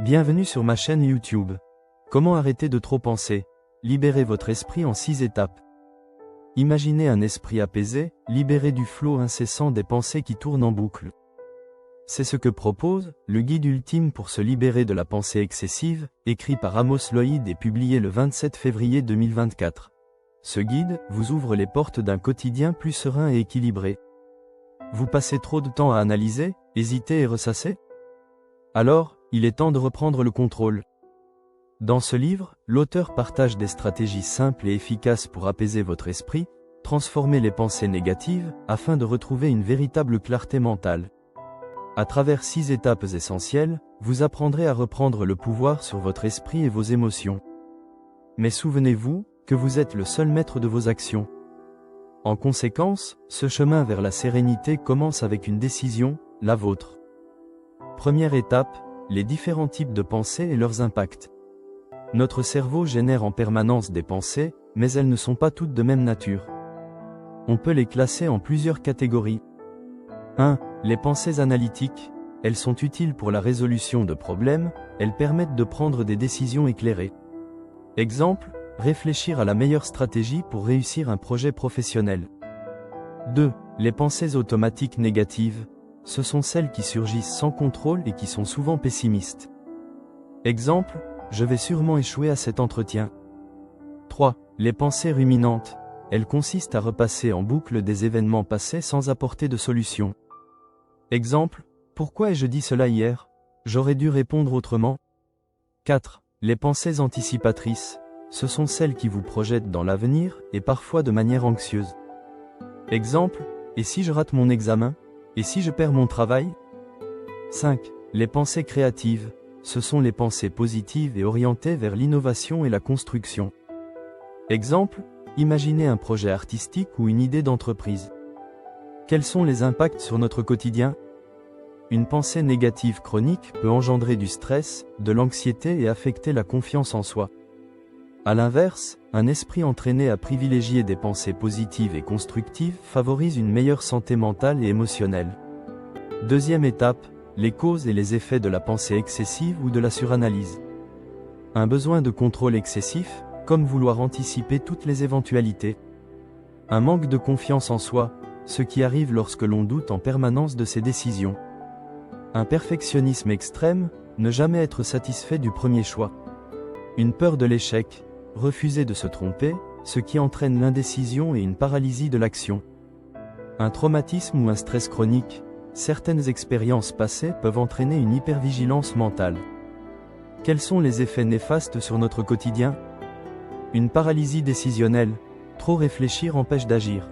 Bienvenue sur ma chaîne YouTube. Comment arrêter de trop penser? Libérez votre esprit en 6 étapes. Imaginez un esprit apaisé, libéré du flot incessant des pensées qui tournent en boucle. C'est ce que propose le guide ultime pour se libérer de la pensée excessive, écrit par Amos Lloyd et publié le 27 février 2024. Ce guide vous ouvre les portes d'un quotidien plus serein et équilibré. Vous passez trop de temps à analyser, hésiter et ressasser? Alors, il est temps de reprendre le contrôle. Dans ce livre, l'auteur partage des stratégies simples et efficaces pour apaiser votre esprit, transformer les pensées négatives, afin de retrouver une véritable clarté mentale. À travers 6 étapes essentielles, vous apprendrez à reprendre le pouvoir sur votre esprit et vos émotions. Mais souvenez-vous que vous êtes le seul maître de vos actions. En conséquence, ce chemin vers la sérénité commence avec une décision, la vôtre. Première étape, les différents types de pensées et leurs impacts. Notre cerveau génère en permanence des pensées, mais elles ne sont pas toutes de même nature. On peut les classer en plusieurs catégories. 1. Les pensées analytiques. Elles sont utiles pour la résolution de problèmes, elles permettent de prendre des décisions éclairées. Exemple, réfléchir à la meilleure stratégie pour réussir un projet professionnel. 2. Les pensées automatiques négatives. Ce sont celles qui surgissent sans contrôle et qui sont souvent pessimistes. Exemple, je vais sûrement échouer à cet entretien. 3. Les pensées ruminantes. Elles consistent à repasser en boucle des événements passés sans apporter de solution. Exemple, pourquoi ai-je dit cela hier? J'aurais dû répondre autrement. 4. Les pensées anticipatrices. Ce sont celles qui vous projettent dans l'avenir, et parfois de manière anxieuse. Exemple, et si je rate mon examen? Et si je perds mon travail? 5. Les pensées créatives. Ce sont les pensées positives et orientées vers l'innovation et la construction. Exemple, imaginez un projet artistique ou une idée d'entreprise. Quels sont les impacts sur notre quotidien? Une pensée négative chronique peut engendrer du stress, de l'anxiété et affecter la confiance en soi. À l'inverse, un esprit entraîné à privilégier des pensées positives et constructives favorise une meilleure santé mentale et émotionnelle. Deuxième étape, les causes et les effets de la pensée excessive ou de la suranalyse. Un besoin de contrôle excessif, comme vouloir anticiper toutes les éventualités. Un manque de confiance en soi, ce qui arrive lorsque l'on doute en permanence de ses décisions. Un perfectionnisme extrême, ne jamais être satisfait du premier choix. Une peur de l'échec, refuser de se tromper, ce qui entraîne l'indécision et une paralysie de l'action. Un traumatisme ou un stress chronique, certaines expériences passées peuvent entraîner une hypervigilance mentale. Quels sont les effets néfastes sur notre quotidien? Une paralysie décisionnelle, trop réfléchir empêche d'agir.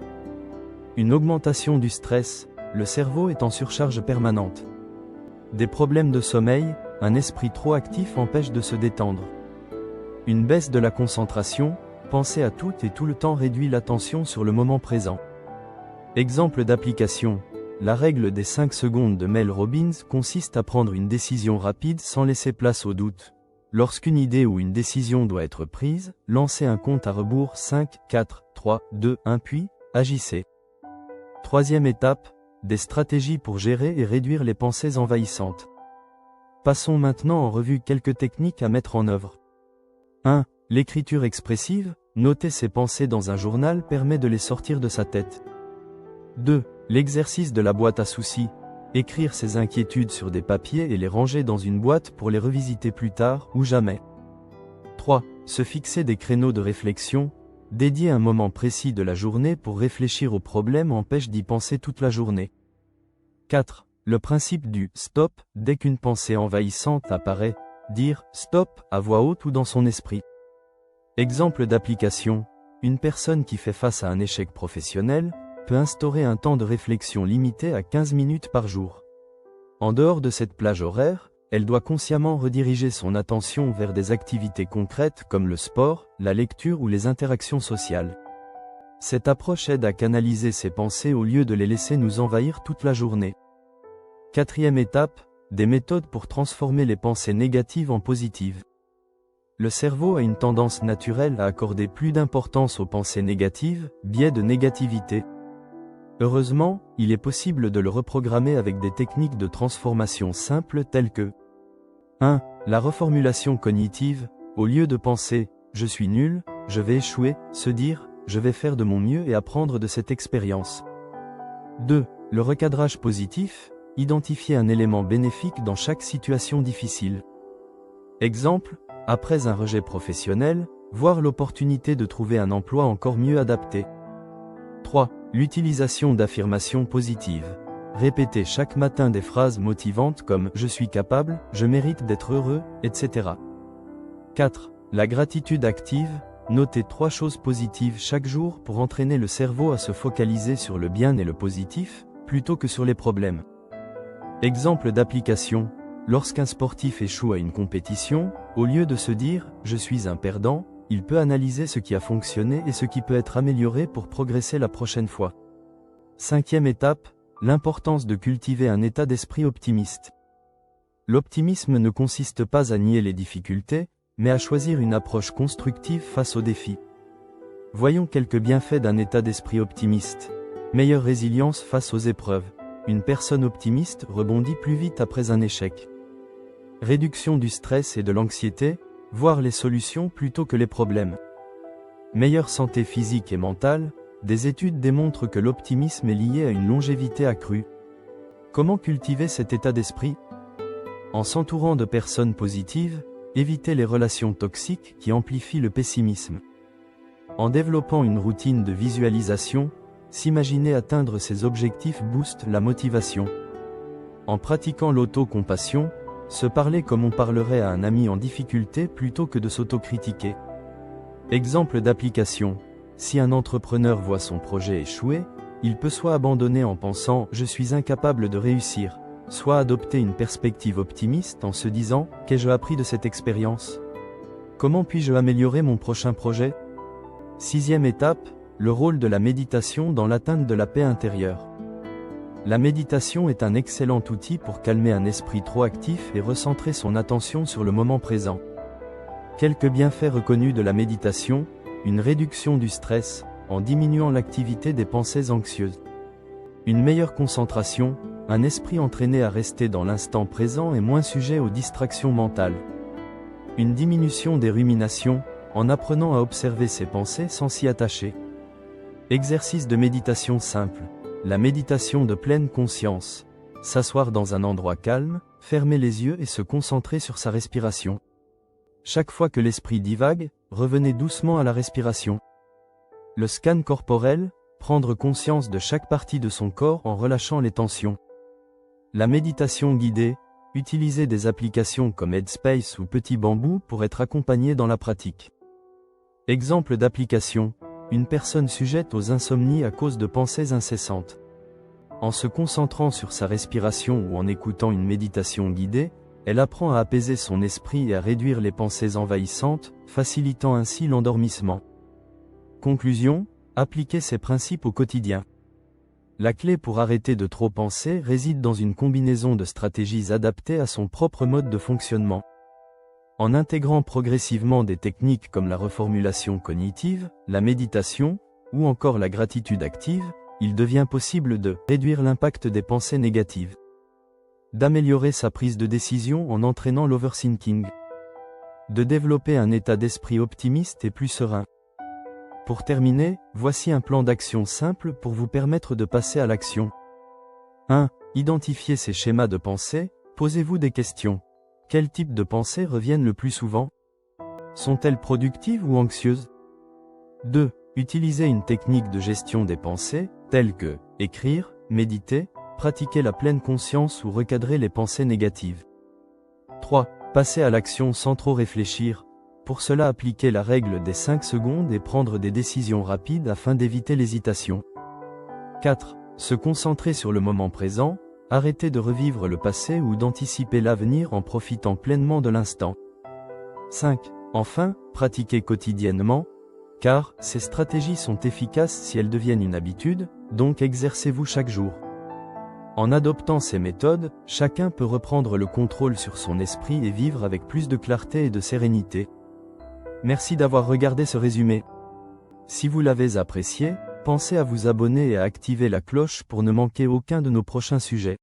Une augmentation du stress, le cerveau est en surcharge permanente. Des problèmes de sommeil, un esprit trop actif empêche de se détendre. Une baisse de la concentration, penser à tout et tout le temps réduit l'attention sur le moment présent. Exemple d'application. La règle des 5 secondes de Mel Robbins consiste à prendre une décision rapide sans laisser place au doute. Lorsqu'une idée ou une décision doit être prise, lancez un compte à rebours 5, 4, 3, 2, 1 puis, agissez. Troisième étape, des stratégies pour gérer et réduire les pensées envahissantes. Passons maintenant en revue quelques techniques à mettre en œuvre. 1. L'écriture expressive, noter ses pensées dans un journal permet de les sortir de sa tête. 2. L'exercice de la boîte à soucis, écrire ses inquiétudes sur des papiers et les ranger dans une boîte pour les revisiter plus tard ou jamais. 3. Se fixer des créneaux de réflexion, dédier un moment précis de la journée pour réfléchir aux problèmes empêche d'y penser toute la journée. 4. Le principe du « stop » dès qu'une pensée envahissante apparaît, dire « stop » à voix haute ou dans son esprit. Exemple d'application, une personne qui fait face à un échec professionnel peut instaurer un temps de réflexion limité à 15 minutes par jour. En dehors de cette plage horaire, elle doit consciemment rediriger son attention vers des activités concrètes comme le sport, la lecture ou les interactions sociales. Cette approche aide à canaliser ses pensées au lieu de les laisser nous envahir toute la journée. Quatrième étape, des méthodes pour transformer les pensées négatives en positives. Le cerveau a une tendance naturelle à accorder plus d'importance aux pensées négatives, biais de négativité. Heureusement, il est possible de le reprogrammer avec des techniques de transformation simples telles que 1. La reformulation cognitive, au lieu de penser « je suis nul, je vais échouer », se dire « je vais faire de mon mieux et apprendre de cette expérience ». 2. Le recadrage positif, identifier un élément bénéfique dans chaque situation difficile. Exemple, après un rejet professionnel, voir l'opportunité de trouver un emploi encore mieux adapté. 3. L'utilisation d'affirmations positives. Répétez chaque matin des phrases motivantes comme « je suis capable »,« je mérite d'être heureux », etc. 4. La gratitude active. Notez 3 choses positives chaque jour pour entraîner le cerveau à se focaliser sur le bien et le positif, plutôt que sur les problèmes. Exemple d'application. Lorsqu'un sportif échoue à une compétition, au lieu de se dire « je suis un perdant », il peut analyser ce qui a fonctionné et ce qui peut être amélioré pour progresser la prochaine fois. 5e étape, l'importance de cultiver un état d'esprit optimiste. L'optimisme ne consiste pas à nier les difficultés, mais à choisir une approche constructive face aux défis. Voyons quelques bienfaits d'un état d'esprit optimiste. Meilleure résilience face aux épreuves. Une personne optimiste rebondit plus vite après un échec. Réduction du stress et de l'anxiété, voir les solutions plutôt que les problèmes. Meilleure santé physique et mentale, des études démontrent que l'optimisme est lié à une longévité accrue. Comment cultiver cet état d'esprit? En s'entourant de personnes positives, évitez les relations toxiques qui amplifient le pessimisme. En développant une routine de visualisation, s'imaginer atteindre ses objectifs booste la motivation. En pratiquant l'auto-compassion, se parler comme on parlerait à un ami en difficulté plutôt que de s'autocritiquer. Exemple d'application. Si un entrepreneur voit son projet échouer, il peut soit abandonner en pensant « je suis incapable de réussir », soit adopter une perspective optimiste en se disant « qu'ai-je appris de cette expérience ? Comment puis-je améliorer mon prochain projet ?» 6e étape, le rôle de la méditation dans l'atteinte de la paix intérieure. La méditation est un excellent outil pour calmer un esprit trop actif et recentrer son attention sur le moment présent. Quelques bienfaits reconnus de la méditation: une réduction du stress, en diminuant l'activité des pensées anxieuses. Une meilleure concentration, un esprit entraîné à rester dans l'instant présent et moins sujet aux distractions mentales. Une diminution des ruminations, en apprenant à observer ses pensées sans s'y attacher. Exercice de méditation simple. La méditation de pleine conscience. S'asseoir dans un endroit calme, fermer les yeux et se concentrer sur sa respiration. Chaque fois que l'esprit divague, revenez doucement à la respiration. Le scan corporel, prendre conscience de chaque partie de son corps en relâchant les tensions. La méditation guidée, utilisez des applications comme Headspace ou Petit Bambou pour être accompagné dans la pratique. Exemple d'application: une personne sujette aux insomnies à cause de pensées incessantes. En se concentrant sur sa respiration ou en écoutant une méditation guidée, elle apprend à apaiser son esprit et à réduire les pensées envahissantes, facilitant ainsi l'endormissement. Conclusion: appliquez ces principes au quotidien. La clé pour arrêter de trop penser réside dans une combinaison de stratégies adaptées à son propre mode de fonctionnement. En intégrant progressivement des techniques comme la reformulation cognitive, la méditation, ou encore la gratitude active, il devient possible de réduire l'impact des pensées négatives, d'améliorer sa prise de décision en entraînant l'overthinking, de développer un état d'esprit optimiste et plus serein. Pour terminer, voici un plan d'action simple pour vous permettre de passer à l'action. 1. Identifiez ces schémas de pensée, posez-vous des questions. Quel type de pensées reviennent le plus souvent? Sont-elles productives ou anxieuses? 2. Utilisez une technique de gestion des pensées, telle que écrire, méditer, pratiquer la pleine conscience ou recadrer les pensées négatives. 3. Passez à l'action sans trop réfléchir. Pour cela, appliquez la règle des 5 secondes et prendre des décisions rapides afin d'éviter l'hésitation. 4. Se concentrer sur le moment présent. Arrêtez de revivre le passé ou d'anticiper l'avenir en profitant pleinement de l'instant. 5. Enfin, pratiquez quotidiennement, car ces stratégies sont efficaces si elles deviennent une habitude, donc exercez-vous chaque jour. En adoptant ces méthodes, chacun peut reprendre le contrôle sur son esprit et vivre avec plus de clarté et de sérénité. Merci d'avoir regardé ce résumé. Si vous l'avez apprécié, pensez à vous abonner et à activer la cloche pour ne manquer aucun de nos prochains sujets.